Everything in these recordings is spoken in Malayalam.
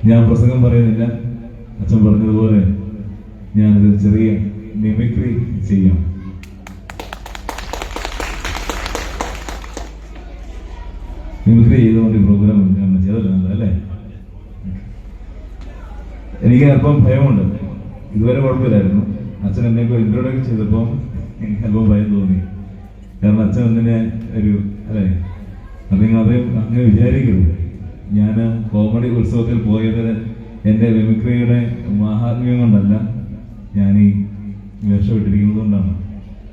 ഞാൻ പ്രസംഗം പറയുന്നില്ല. അച്ഛൻ പറഞ്ഞതുപോലെ ഞാനൊരു ചെറിയ മിമിക്രി ചെയ്യാം. മിമിക്രി ചെയ്തുകൊണ്ട് ഈ പ്രോഗ്രാം ചെയ്തല്ല അല്ലേ? എനിക്ക് അല്പം ഭയമുണ്ട്. ഇതുവരെ കുഴപ്പമില്ലായിരുന്നു. അച്ഛൻ എന്നെ ഇൻട്രോഡക്ഷൻ ചെയ്തപ്പോൾ എനിക്ക് അല്പം ഭയം തോന്നി. കാരണം അച്ഛൻ ഒന്നിനെ ഒരു അല്ലേ, അത് അങ്ങനെ വിചാരിക്കരുത്. ഞാൻ കോമഡി ഉത്സവത്തിൽ പോയത് എൻ്റെ മിമിക്രിയുടെ മഹാത്മ്യം കൊണ്ടല്ല, ഞാൻ ഈ വേഷമിട്ടിരിക്കുന്നത് കൊണ്ടാണ്.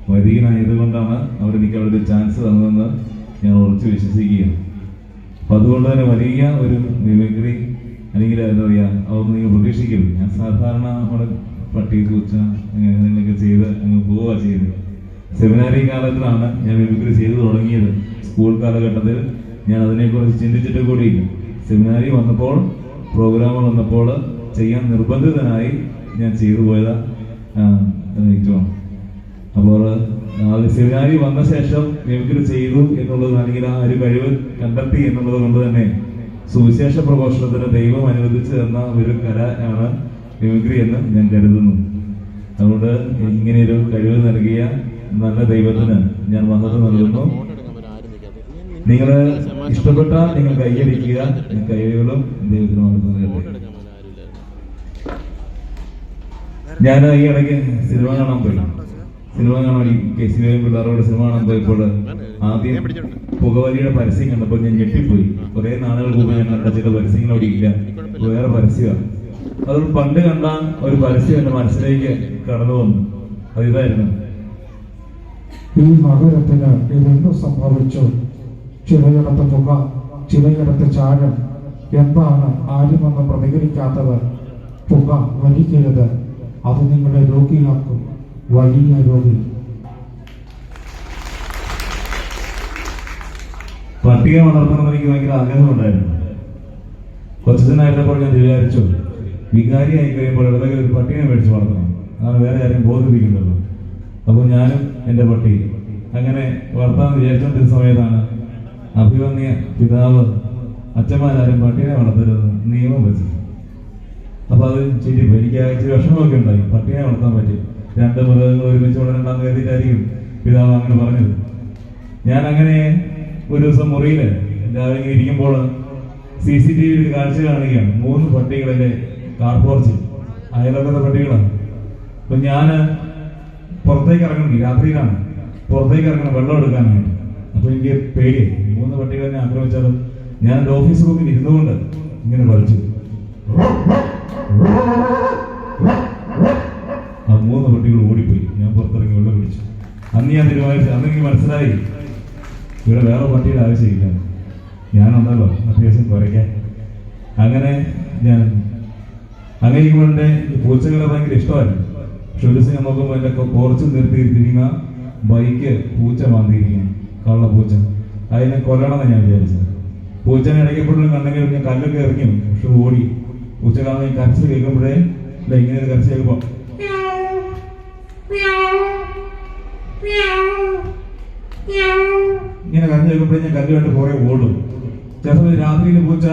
വൈദികനായതുകൊണ്ടാണ് അവരെനിക്ക് അവിടെ ഒരു ചാൻസ് തന്നതെന്ന് ഞാൻ ഉറച്ച് വിശ്വസിക്കുകയാണ്. അപ്പം അതുകൊണ്ട് തന്നെ വലിയ ഒരു മിമിക്രി അല്ലെങ്കിൽ എന്താ പറയുക, അതൊന്നും നിങ്ങൾ പ്രതീക്ഷിക്കരുത്. ഞാൻ സാധാരണ നമ്മുടെ പട്ടി പൂച്ച അങ്ങനെയൊക്കെ ചെയ്ത് അങ്ങ് പോവുക ചെയ്ത്. സെമിനാരി കാലത്തിലാണ് ഞാൻ മിമിക്രി ചെയ്തു തുടങ്ങിയത്. സ്കൂൾ കാലഘട്ടത്തിൽ ഞാൻ അതിനെക്കുറിച്ച് ചിന്തിച്ചിട്ട് കൂടിയില്ല. സെമിനാരി വന്നപ്പോൾ, പ്രോഗ്രാമുകൾ വന്നപ്പോൾ ചെയ്യാൻ നിർബന്ധിതനായി ഞാൻ ചെയ്തു പോയത് ഏറ്റവും. അപ്പോൾ സെമിനാരി വന്ന ശേഷം മിമിക്രി ചെയ്തു എന്നുള്ളത്, അല്ലെങ്കിൽ ആ ഒരു കഴിവ് കണ്ടെത്തി എന്നുള്ളത് കൊണ്ട് തന്നെ സുവിശേഷ പ്രഘോഷണത്തിന് ദൈവം അനുവദിച്ചു തന്ന ഒരു കല ആണ് മിമിക്രി എന്ന് ഞാൻ കരുതുന്നു. അതുകൊണ്ട് ഇങ്ങനെയൊരു കഴിവ് നൽകിയ നല്ല ദൈവത്തിന് ഞാൻ മഹത്വം നൽകുന്നു. നിങ്ങൾ ഇഷ്ടപ്പെട്ടാൽ നിങ്ങൾ കൈയടിക്കുക. കൈകളും ദൈവത്തിന് മഹത്വം നൽകട്ടെ. ഞാൻ ഈ ഇടയ്ക്ക് സിനിമ കാണാൻ പോയി. സിനിമ കാണാൻ KCB പിള്ളേരോട് സിനിമ കാണാൻ പോയപ്പോൾ ആദ്യം പുകവലിയുടെ പരസ്യം കണ്ടപ്പോൾ ഞാൻ ഞെട്ടിപ്പോയി. കുറെ നാളുകൾക്ക് മുമ്പ് ഞാൻ കണ്ട ചില പരസ്യങ്ങൾ അവിടെ ഇല്ല, വേറെ പരസ്യമാണ്. അതുകൊണ്ട് പണ്ട് കണ്ട ഒരു പരസ്യം എന്റെ മനസ്സിലേക്ക് കടന്നു വന്നു. അതിതായിരുന്നു: ഈ നഗരത്തിന് ഇതെന്ത് സംഭവിച്ചു? ചിലയിടത്ത് പുക, ചിലയിടത്ത് ചാരം. എന്താണ് ആരുമൊന്നും പ്രതികരിക്കാത്തത്? പുക വലിക്കരുത്, അത് നിങ്ങളെ രോഗിയാക്കും. വലിയ രോഗി. പട്ടിക വളർത്തണമെന്ന് എനിക്ക് ഭയങ്കര ആഗ്രഹമുണ്ടായിരുന്നു. കൊച്ചനായിരുന്നപ്പോൾ ഞാൻ വിചാരിച്ചു, വികാരി ആയി കഴിയുമ്പോൾ ഇടതൊക്കെ ഒരു പട്ടിയെ മേടിച്ച് വളർത്തണം. അതാണ് വേറെ ആരെയും ബോധിപ്പിക്കുന്നുള്ളൂ. അപ്പോൾ ഞാനും എൻ്റെ പട്ടി അങ്ങനെ വളർത്താമെന്ന് വിചാരിച്ചുകൊണ്ടിരുന്ന സമയത്താണ് അഭിമന്യ പിതാവ് അച്ഛന്മാരാരും പട്ടിയെ വളർത്തരുത് നിയമം വെച്ചത്. അപ്പൊ അത് ചിരിപ്പോയി. എനിക്ക് ഇച്ചിരി വിഷമമൊക്കെ ഉണ്ടായി. പട്ടിയെ വളർത്താൻ പറ്റി, 2 മൃഗങ്ങൾ ഒരുമിച്ച് വളരണ്ടെന്ന് കരുതിയിട്ടായിരിക്കും പിതാവ് അങ്ങനെ പറഞ്ഞത്. ഞാൻ അങ്ങനെ ഒരു ദിവസം മുറിയിൽ രാവിലെ ഇരിക്കുമ്പോൾ CCTV ഒരു കാഴ്ച കാണുകയാണ്. 3 പട്ടികളിലെ കാർപോർച്ച് അയലൊക്കത്തെ പട്ടികളാണ്. അപ്പൊ ഞാൻ പുറത്തേക്ക് ഇറങ്ങണം, രാത്രിയിലാണ് പുറത്തേക്ക് ഇറങ്ങണം വെള്ളം എടുക്കാനായിട്ട്. അപ്പൊ എനിക്ക് പേടിയായി, 3 പട്ടികൾ എന്നെ ആക്രമിച്ചാലും. ഞാൻ എൻ്റെ ഓഫീസ് റൂമിൽ ഇരുന്നുകൊണ്ട് ഇങ്ങനെ വലിച്ചു. ആ 3 പട്ടികൾ ഓടിപ്പോയി. ഞാൻ പുറത്തിറങ്ങി വെള്ളം പിടിച്ചു. അന്ന് ഞാൻ തീരുമാനിച്ചു, അന്ന് എനിക്ക് മനസ്സിലായി ഇവിടെ വേറെ പട്ടിയുടെ ആവശ്യമില്ല, ഞാനുണ്ടല്ലോ അത്യാവശ്യം കുറയ്ക്കാൻ. അങ്ങനെ എൻ്റെ പൂച്ചകളെ ഭയങ്കര ഇഷ്ടമായിരുന്നു. പക്ഷെ ഒരു ദിവസം ഞാൻ നോക്കുമ്പോൾ എൻ്റെ കുറച്ച് നിർത്തിയിരിക്കുന്ന ബൈക്ക് പൂച്ച മാന്തിയിരിക്കുന്നു, കള്ളപ്പൂച്ച. അതിനെ കൊല്ലണമെന്ന് ഞാൻ വിചാരിച്ചത്. പൂച്ചനെ ഇടയ്ക്കപ്പോഴും കണ്ടെങ്കിലും ഞാൻ കല്ലൊക്കെ എറിഞ്ഞു. പക്ഷെ ഓടി. പൂച്ച കാണുന്ന കരച്ചിൽ കേൾക്കുമ്പോഴേ ഇങ്ങനെ ഒരു കരച്ചിൽ കേൾക്കുമ്പോൾ ഇങ്ങനെ കരഞ്ഞു കേൾക്കുമ്പോഴേ ഞാൻ കല്ലുമായിട്ട് കുറെ ഓടും. ചിലപ്പോൾ രാത്രിയിൽ പൂച്ച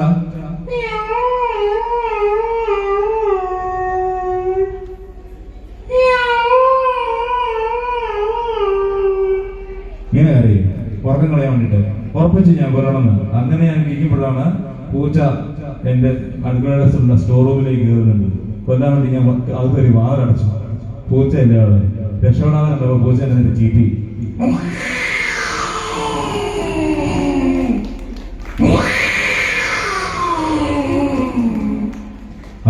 ഇങ്ങനെ കരയും, ഉറക്കം കളയാൻ വേണ്ടിട്ട്. ഉറപ്പിച്ച് ഞാൻ കൊല്ലണമെന്ന്. അങ്ങനെ ഞാൻ ഇരിക്കുമ്പോഴാണ് പൂച്ച എന്റെ അടുക്കളയുടെ സ്റ്റോർ റൂമിലേക്ക് കയറുന്നുണ്ട്. കൊല്ലാൻ വേണ്ടി ഞാൻ അതൊരു വാതിലടച്ചു. പൂച്ച എന്റെ അവിടെ രക്ഷപ്പെടാതെ കണ്ടപ്പോൾ പൂച്ച എന്നെ ചീറ്റി.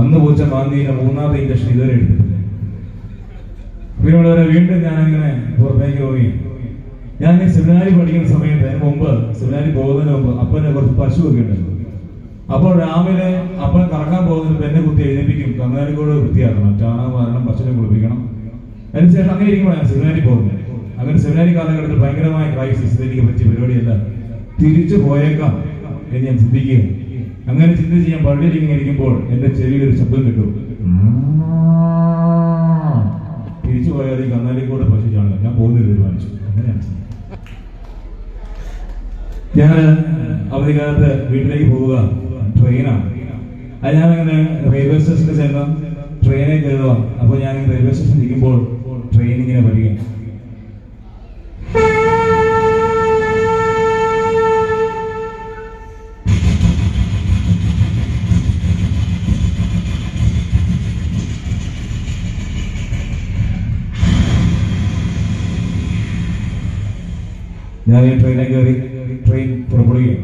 അന്ന് പൂച്ച മാന്തിയുടെ 3ാമത്തെ ഇഞ്ചക്ഷൻ ഇതുവരെ എടുത്തിട്ടില്ല. പിന്നെ വീണ്ടും ഞാനിങ്ങനെ പുറത്തേക്ക് പോയി. ഞാൻ സെമിനാരി പഠിക്കുന്ന സമയത്ത്, അതിന് മുമ്പ് സെമിനാരി പോകുന്നതിന് മുമ്പ് അപ്പനെ കുറച്ച് പശുവൊക്കെ ഉണ്ടായിരുന്നു. അപ്പോൾ രാവിലെ അപ്പൻ കറക്കാൻ പോകുന്നതിന് എന്നെ കുത്തി എഴുന്നേപ്പിക്കും. കന്നാലിക്കൂട് വൃത്തിയാക്കണം, ചാണകം വാരണം, പശുവിനെ കുളിപ്പിക്കണം. അതിനുശേഷം അങ്ങനെ ഇരിക്കുമ്പോൾ ഞാൻ സെമിനാരി പോകുന്നത്. അങ്ങനെ സെമിനാരി കാലഘട്ടത്തിൽ ഭയങ്കരമായ ക്രൈസിസ്, എനിക്ക് പറ്റിയ പരിപാടിയല്ല, തിരിച്ചു പോയേക്കാം എന്ന് ഞാൻ ചിന്തിക്കുകയാണ്. അങ്ങനെ ചിന്തിച്ച് ഞാൻ പള്ളിയിൽ ഇങ്ങനെ ഇരിക്കുമ്പോൾ എന്റെ ചെവിയിൽ ഒരു ശബ്ദം കിട്ടും. തിരിച്ചു പോയാൽ ഈ കന്നാലിക്കൂടെ പശു ചാണകം. ഞാൻ പോകുന്നത് തീരുമാനിച്ചു. അങ്ങനെയാണ് ഞാൻ അവധിക്കാലത്ത് വീട്ടിലേക്ക് പോവുക ട്രെയിനാണ്. അത് ഞാൻ അങ്ങനെ റെയിൽവേ സ്റ്റേഷനിൽ ചെന്ന ട്രെയിനിൽ കയറുക. അപ്പൊ ഞാൻ റെയിൽവേ സ്റ്റേഷനിൽ ഇരിക്കുമ്പോൾ ട്രെയിൻ ഇങ്ങനെ വരിക. ഞാൻ ഈ ട്രെയിനിൽ കയറി ട്രെയിൻ പുറപ്പെടുകയാണ്.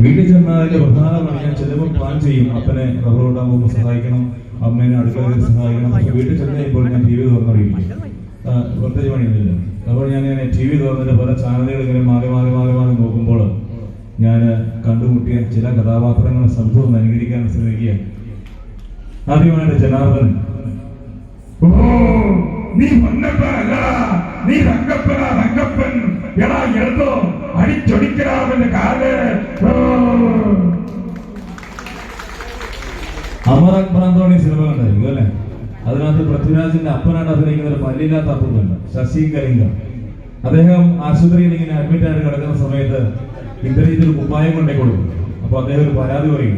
വീട്ടിൽ ചെന്നതിന്റെ പ്രധാന പണി ഞാൻ ചിലപ്പോൾ പ്ലാൻ ചെയ്യും. അപ്പനെ റബ്ബർ കൊണ്ടാൻ പോകുമ്പോൾ സഹായിക്കണം, അമ്മേനെ അടുക്കളയിൽ സഹായിക്കണം. പക്ഷെ വീട്ടിൽ ചെന്ന് കഴിയുമ്പോൾ ഞാൻ TV തുറന്നറിയിക്കും, പ്രത്യേകിച്ച് പണിയൊന്നുമില്ല. അപ്പോൾ ഞാൻ ഇങ്ങനെ TV തുറന്നിട്ട് പല ചാനലുകൾ ഇങ്ങനെ മാറി മാറി മാറി മാറി നോക്കുമ്പോൾ ഞാൻ കണ്ടുമുട്ടിയ ചില കഥാപാത്രങ്ങളെ സംഭവം അനുകരിക്കാൻ ശ്രമിക്കുക. ആദ്യമായിട്ട് ജനാർദ്ദനൻ. നീ പൊന്നപ്പനല്ലടാ, നീ തങ്കപ്പനാ തങ്കപ്പൻ. എടാ എടുത്തോ അടിച്ചൊടിക്കലാവന്റെ കാല്. അമർ അക്ബർ ആന്റോണി സിനിമ കണ്ടായിരിക്കും അല്ലെ? അതിനകത്ത് പൃഥ്വിരാജിന്റെ അപ്പനായിട്ട് അഭിനയിക്കുന്ന ഒരു പല്ലില്ലാത്ത അപ്പുണ്ട്, ശശി കലിംഗ. അദ്ദേഹം ആശുപത്രിയിൽ ഇങ്ങനെ അഡ്മിറ്റ് ആയിട്ട് കിടക്കുന്ന സമയത്ത് ഇന്ദ്രജിത്തിൽ കുപ്പായം കൊണ്ടേ കൊടുക്കും. അപ്പൊ അദ്ദേഹം ഒരു പരാതി പറയും,